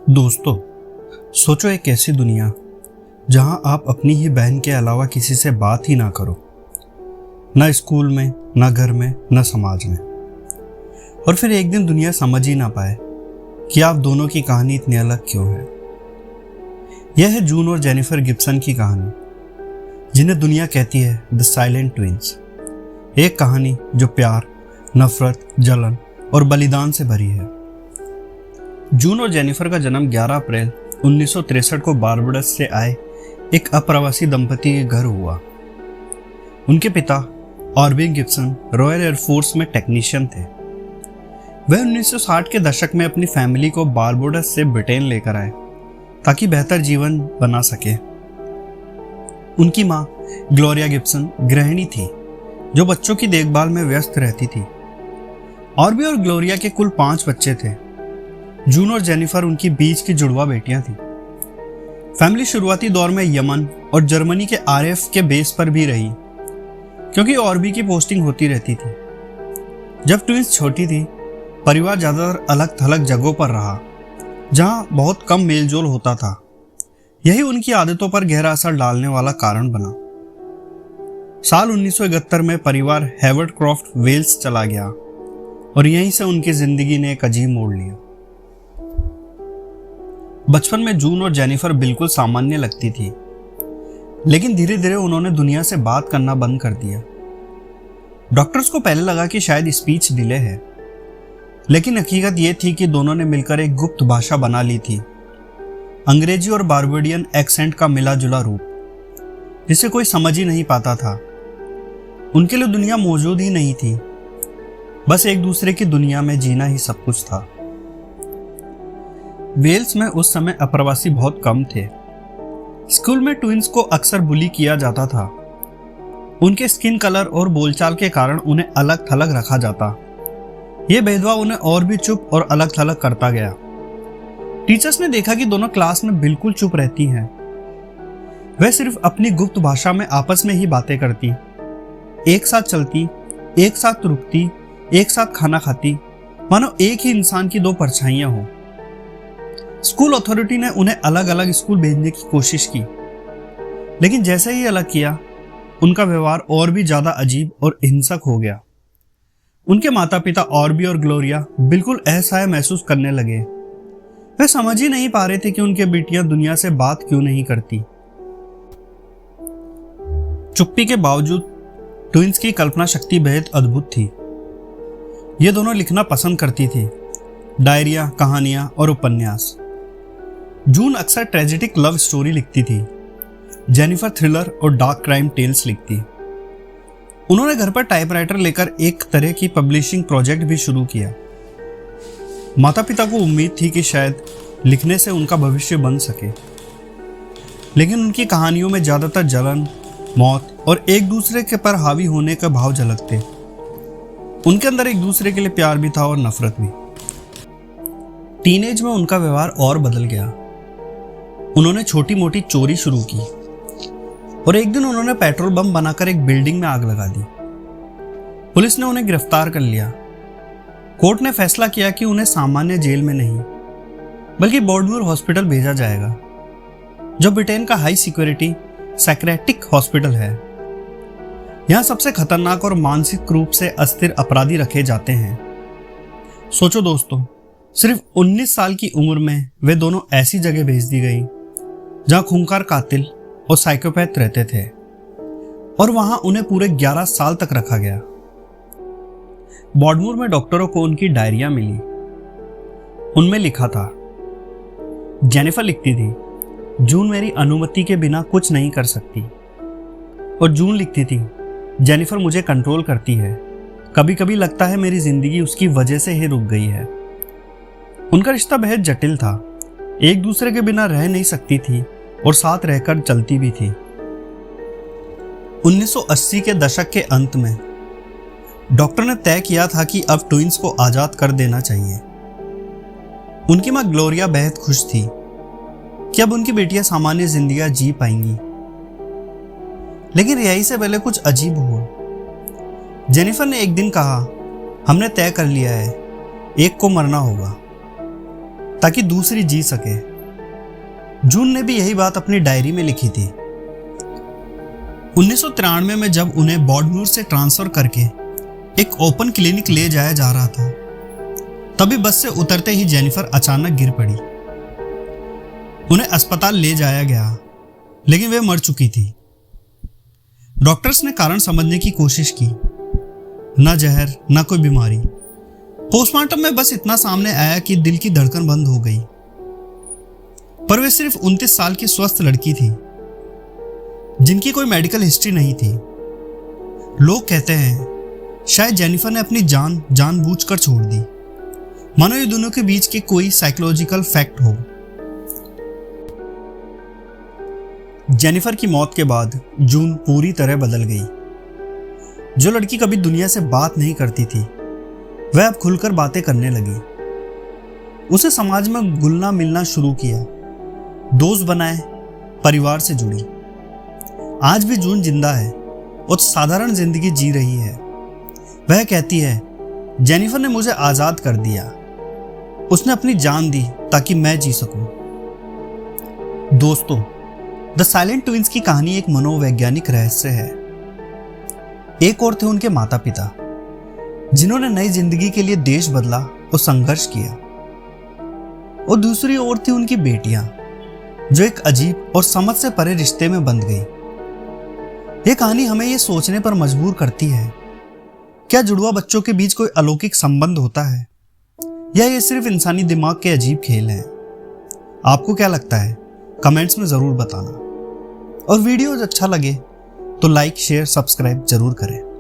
दोस्तों, सोचो एक ऐसी दुनिया जहां आप अपनी ही बहन के अलावा किसी से बात ही ना करो, ना स्कूल में, ना घर में, ना समाज में। और फिर एक दिन दुनिया समझ ही ना पाए कि आप दोनों की कहानी इतनी अलग क्यों है। यह है जून और जेनिफर गिब्सन की कहानी, जिन्हें दुनिया कहती है द साइलेंट ट्विंस। एक कहानी जो प्यार, नफरत, जलन और बलिदान से भरी है। जून और जेनिफर का जन्म 11 अप्रैल 1963 को बारबडस से आए एक अप्रवासी दंपति के घर हुआ। उनके पिता ऑर्बिन गिब्सन रॉयल एयरफोर्स में टेक्नीशियन थे। वह 1960 के दशक में अपनी फैमिली को बारबडस से ब्रिटेन लेकर आए ताकि बेहतर जीवन बना सके। उनकी मां ग्लोरिया गिब्सन गृहिणी थी जो बच्चों की देखभाल में व्यस्त रहती थी। ऑर्बी और ग्लोरिया के कुल 5 बच्चे थे। जून और जेनिफर उनकी बीच की जुड़वा बेटियां थीं। फैमिली शुरुआती दौर में यमन और जर्मनी के आरएफ के बेस पर भी रही, क्योंकि ऑर्बी की पोस्टिंग होती रहती थी। जब ट्विंस छोटी थी, परिवार ज्यादातर अलग थलग जगहों पर रहा, जहां बहुत कम मेलजोल होता था। यही उनकी आदतों पर गहरा असर डालने वाला कारण बना। साल 1971 में परिवार हेवर्डक्रॉफ्ट वेल्स चला गया और यहीं से उनकी जिंदगी ने एक अजीब मोड़ लिया। बचपन में जून और जेनिफर बिल्कुल सामान्य लगती थी, लेकिन धीरे धीरे उन्होंने दुनिया से बात करना बंद कर दिया। डॉक्टर्स को पहले लगा कि शायद स्पीच डिले है, लेकिन हकीकत यह थी कि दोनों ने मिलकर एक गुप्त भाषा बना ली थी, अंग्रेजी और बारबेडियन एक्सेंट का मिला जुला रूप, जिसे कोई समझ ही नहीं पाता था। उनके लिए दुनिया मौजूद ही नहीं थी, बस एक दूसरे की दुनिया में जीना ही सब कुछ था। वेल्स में उस समय अप्रवासी बहुत कम थे। स्कूल में ट्विंस को अक्सर बुली किया जाता था। उनके स्किन कलर और बोलचाल के कारण उन्हें अलग थलग रखा जाता। यह भेदभाव उन्हें और भी चुप और अलग थलग करता गया। टीचर्स ने देखा कि दोनों क्लास में बिल्कुल चुप रहती हैं। वह सिर्फ अपनी गुप्त भाषा में आपस में ही बातें करती, एक साथ चलती, एक साथ रुकती, एक साथ खाना खाती, मानो एक ही इंसान की 2 परछाइयां हों। स्कूल अथॉरिटी ने उन्हें अलग अलग स्कूल भेजने की कोशिश की, लेकिन जैसे ही अलग किया, उनका व्यवहार और भी ज्यादा अजीब और हिंसक हो गया। उनके माता पिता ऑर्बी और ग्लोरिया बिल्कुल असहाय महसूस करने लगे। वे समझ ही नहीं पा रहे थे कि उनकी बेटियां दुनिया से बात क्यों नहीं करती। चुप्पी के बावजूद ट्विंस की कल्पना शक्ति बेहद अद्भुत थी। ये दोनों लिखना पसंद करती थी, डायरिया, कहानियां और उपन्यास। जून अक्सर ट्रेजेडिक लव स्टोरी लिखती थी, जेनिफर थ्रिलर और डार्क क्राइम टेल्स लिखती। उन्होंने घर पर टाइपराइटर लेकर एक तरह की पब्लिशिंग प्रोजेक्ट भी शुरू किया। माता पिता को उम्मीद थी कि शायद लिखने से उनका भविष्य बन सके, लेकिन उनकी कहानियों में ज्यादातर जलन, मौत और एक दूसरे के पर हावी होने का भाव झलकते। उनके अंदर एक दूसरे के लिए प्यार भी था और नफरत भी। टीनेज में उनका व्यवहार और बदल गया। उन्होंने छोटी मोटी चोरी शुरू की और एक दिन उन्होंने पेट्रोल बम बनाकर एक बिल्डिंग में आग लगा दी। पुलिस ने उन्हें गिरफ्तार कर लिया। कोर्ट ने फैसला किया कि उन्हें सामान्य जेल में नहीं, बल्कि बोर्डमूर हॉस्पिटल भेजा जाएगा, जो ब्रिटेन का हाई सिक्योरिटी साइकियाट्रिक हॉस्पिटल है। यहां सबसे खतरनाक और मानसिक रूप से अस्थिर अपराधी रखे जाते हैं। सोचो दोस्तों, सिर्फ 19 साल की उम्र में वे दोनों ऐसी जगह भेज दी गई जहां खूंखार कातिल और साइकोपैथ रहते थे, और वहां उन्हें पूरे 11 साल तक रखा गया। बॉर्डमूर में डॉक्टरों को उनकी डायरिया मिली। उनमें लिखा था, जेनिफर लिखती थी, जून मेरी अनुमति के बिना कुछ नहीं कर सकती। और जून लिखती थी, जेनिफर मुझे कंट्रोल करती है। कभी कभी लगता है मेरी जिंदगी उसकी वजह से ही रुक गई है। उनका रिश्ता बेहद जटिल था। एक दूसरे के बिना रह नहीं सकती थी और साथ रहकर चलती भी थी। 1980 के दशक के अंत में डॉक्टर ने तय किया था कि अब ट्विंस को आजाद कर देना चाहिए। उनकी मां ग्लोरिया बेहद खुश थी कि अब उनकी बेटियां सामान्य जिंदगी जी पाएंगी, लेकिन रिहाई से पहले कुछ अजीब हुआ। जेनिफर ने एक दिन कहा, हमने तय कर लिया है, एक को मरना होगा। ताकि दूसरी जी सके। जून ने भी यही बात अपनी डायरी में लिखी थी। 1993 में जब उन्हें बॉर्डमूर से ट्रांसफर करके एक ओपन क्लिनिक ले जाया जा रहा था, तभी बस से उतरते ही जेनिफर अचानक गिर पड़ी। उन्हें अस्पताल ले जाया गया, लेकिन वे मर चुकी थी। डॉक्टर्स ने कारण समझने की कोशिश की, ना जहर ना कोई बीमारी। पोस्टमार्टम में बस इतना सामने आया कि दिल की धड़कन बंद हो गई। पर वे सिर्फ 29 साल की स्वस्थ लड़की थी, जिनकी कोई मेडिकल हिस्ट्री नहीं थी। लोग कहते हैं शायद जेनिफर ने अपनी जान जानबूझकर छोड़ दी, मानो ये दोनों के बीच के कोई साइकोलॉजिकल फैक्ट हो। जेनिफर की मौत के बाद जून पूरी तरह बदल गई। जो लड़की कभी दुनिया से बात नहीं करती थी, वह अब खुलकर बातें करने लगी। उसे समाज में घुलना मिलना शुरू किया, दोस्त बनाए, परिवार से जुड़ी। आज भी जून जिंदा है और साधारण जिंदगी जी रही है। वह कहती है, जेनिफर ने मुझे आजाद कर दिया। उसने अपनी जान दी ताकि मैं जी सकूं। दोस्तों, द साइलेंट ट्विंस की कहानी एक मनोवैज्ञानिक रहस्य है। एक और थे उनके माता पिता, जिन्होंने नई जिंदगी के लिए देश बदला और संघर्ष किया, और दूसरी ओर थी उनकी बेटियां, जो एक अजीब और समझ से परे रिश्ते में बंध गई। यह कहानी हमें यह सोचने पर मजबूर करती है, क्या जुड़वा बच्चों के बीच कोई अलौकिक संबंध होता है, या ये सिर्फ इंसानी दिमाग के अजीब खेल हैं? आपको क्या लगता है? कमेंट्स में जरूर बताना। और वीडियो अच्छा लगे तो लाइक, शेयर, सब्सक्राइब जरूर करें।